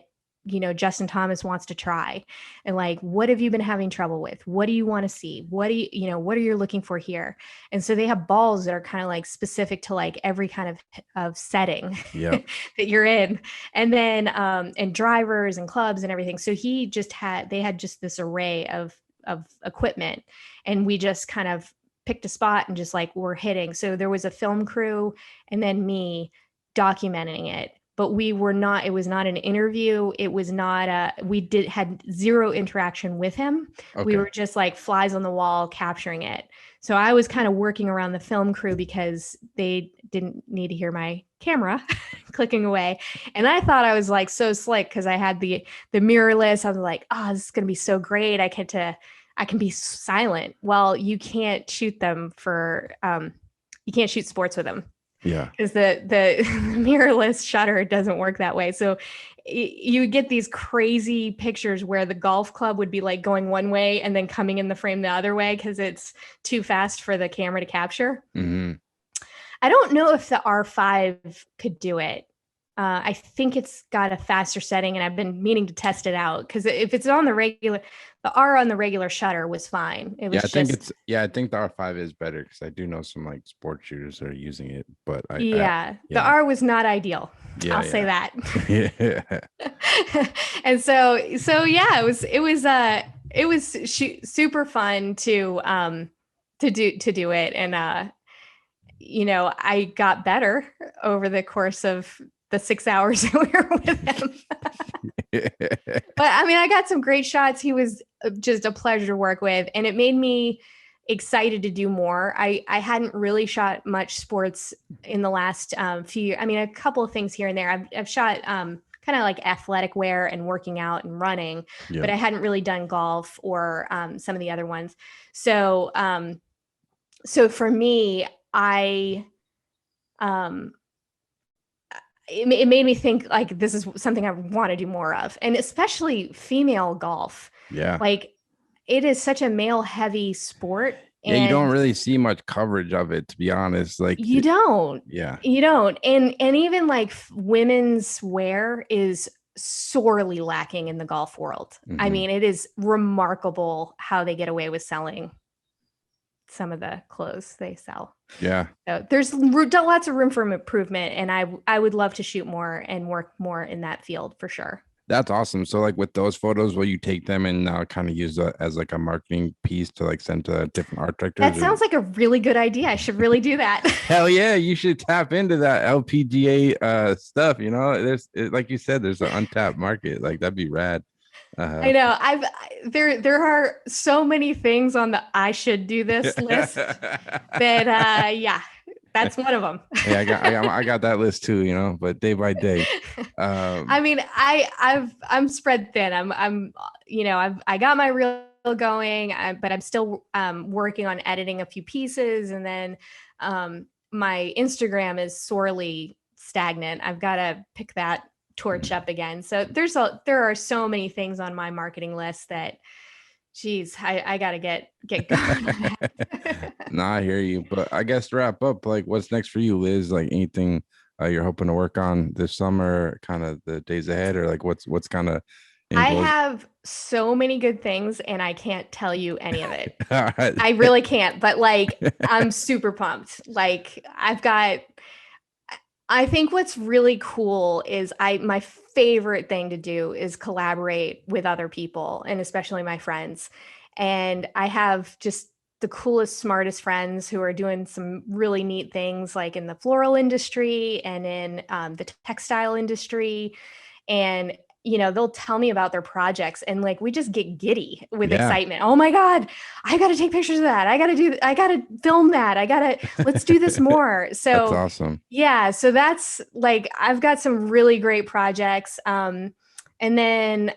B: Justin Thomas wants to try. And like, what have you been having trouble with? What do you want to see? What are you looking for here? And so they have balls that are kind of like specific to like every kind of setting that you're in. And then, and drivers and clubs and everything. So they had just this array of equipment, and we just kind of picked a spot and just like, we're hitting. So there was a film crew and then me documenting it. But it was not an interview. It was not had zero interaction with him. Okay. We were just like flies on the wall capturing it. So I was kind of working around the film crew because they didn't need to hear my camera clicking away. And I thought I was like so slick because I had the mirrorless. I was like, oh, this is going to be so great. I can be silent. Well, you can't shoot them you can't shoot sports with them.
A: Yeah.
B: because the mirrorless shutter doesn't work that way. So you get these crazy pictures where the golf club would be like going one way and then coming in the frame the other way because it's too fast for the camera to capture.
A: Mm-hmm.
B: I don't know if the R5 could do it. I think it's got a faster setting, and I've been meaning to test it out because if it's on the R on the regular shutter was fine. It was
A: I think the R5 is better because I do know some like sports shooters that are using it, but
B: the R was not ideal. I'll say that.
A: Yeah.
B: And so yeah, it was super fun to do it, and I got better over the course of the 6 hours that we were with him. But I mean, I got some great shots. He was just a pleasure to work with, and it made me excited to do more. I hadn't really shot much sports in the last few years. I mean, a couple of things here and there. I've shot kind of like athletic wear and working out and running, but I hadn't really done golf or some of the other ones. So for me, it made me think like this is something I want to do more of, and especially female golf.
A: Yeah.
B: Like it is such a male heavy sport.
A: Yeah, you don't really see much coverage of it, to be honest. Like
B: you don't.
A: Yeah.
B: You don't. And even like women's wear is sorely lacking in the golf world.
A: Mm-hmm.
B: I mean, it is remarkable how they get away with selling some of the clothes they sell.
A: Yeah.
B: So there's lots of room for improvement, and I would love to shoot more and work more in that field for sure.
A: That's awesome. So like with those photos, will you take them and kind of use that as like a marketing piece to like send to different art directors?
B: That sounds like a really good idea. I should really do that.
A: Hell yeah, you should tap into that LPGA stuff. There's like you said, there's an untapped market. Like that'd be rad.
B: I know. There are so many things on the I should do this list that that's one of them.
A: Yeah, I got that list too, but day by day.
B: I mean, I'm spread thin. I got my reel going, but I'm still working on editing a few pieces, and then my Instagram is sorely stagnant. I've got to pick that torch up again. So there are so many things on my marketing list that, geez, I gotta get going on that.
A: Nah, I hear you. But I guess to wrap up, like what's next for you, Liz? Like anything you're hoping to work on this summer, kind of the days ahead, or like what's kind of
B: I have so many good things and I can't tell you any of it.
A: All right.
B: I really can't, but like I'm super pumped. Like I think what's really cool is my favorite thing to do is collaborate with other people, and especially my friends. And I have just the coolest, smartest friends who are doing some really neat things like in the floral industry and in the textile industry. And they'll tell me about their projects, and like we just get giddy with excitement. Oh my God, I got to take pictures of that. I got to film that. Let's do this more. So
A: that's awesome.
B: Yeah. So that's like, I've got some really great projects. And then,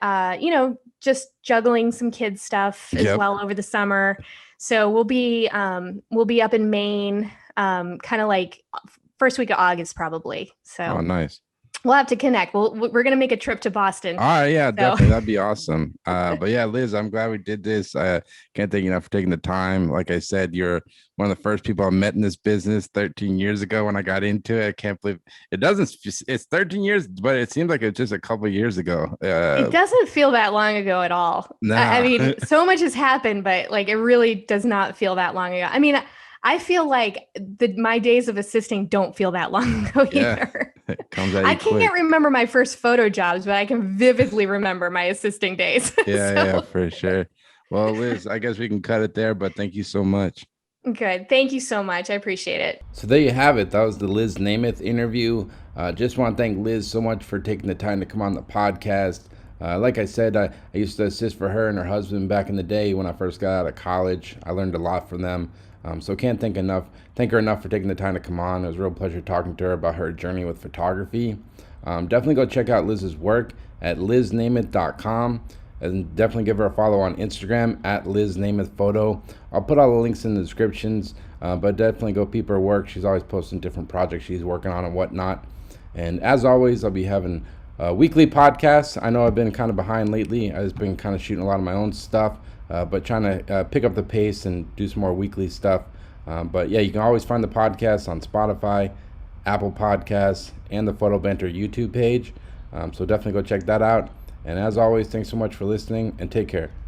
B: just juggling some kids stuff as well over the summer. So we'll be up in Maine, kind of like first week of August, probably. So
A: oh, nice.
B: We'll have to connect. We're going to make a trip to Boston.
A: All right. Yeah, definitely. That'd be awesome. But yeah, Liz, I'm glad we did this. Can't thank you enough for taking the time. Like I said, you're one of the first people I met in this business 13 years ago when I got into it. I can't believe it's 13 years, but it seems like it's just a couple of years ago.
B: It doesn't feel that long ago at all.
A: Nah.
B: I mean, so much has happened, but like, it really does not feel that long ago. I mean, I feel like my days of assisting don't feel that long ago either. I can't remember my first photo jobs, but I can vividly remember my assisting days.
A: Yeah, for sure. Well, Liz, I guess we can cut it there, but thank you so much.
B: Good. Thank you so much. I appreciate it.
A: So there you have it. That was the Liz Nemeth interview. Just want to thank Liz so much for taking the time to come on the podcast. Like I said, I used to assist for her and her husband back in the day when I first got out of college. I learned a lot from them. So can't thank her enough for taking the time to come on. It was a real pleasure talking to her about her journey with photography. Definitely go check out Liz's work at liznemeth.com, and definitely give her a follow on Instagram at Liz Nemeth Photo. I'll put all the links in the descriptions but definitely go peep her work. She's always posting different projects she's working on and whatnot. And as always, I'll be having weekly podcasts. I know I've been kind of behind lately. I've just been kind of shooting a lot of my own stuff, but trying to pick up the pace and do some more weekly stuff. But yeah, you can always find the podcast on Spotify, Apple Podcasts, and the Photo Banter YouTube page. So definitely go check that out. And as always, thanks so much for listening, and take care.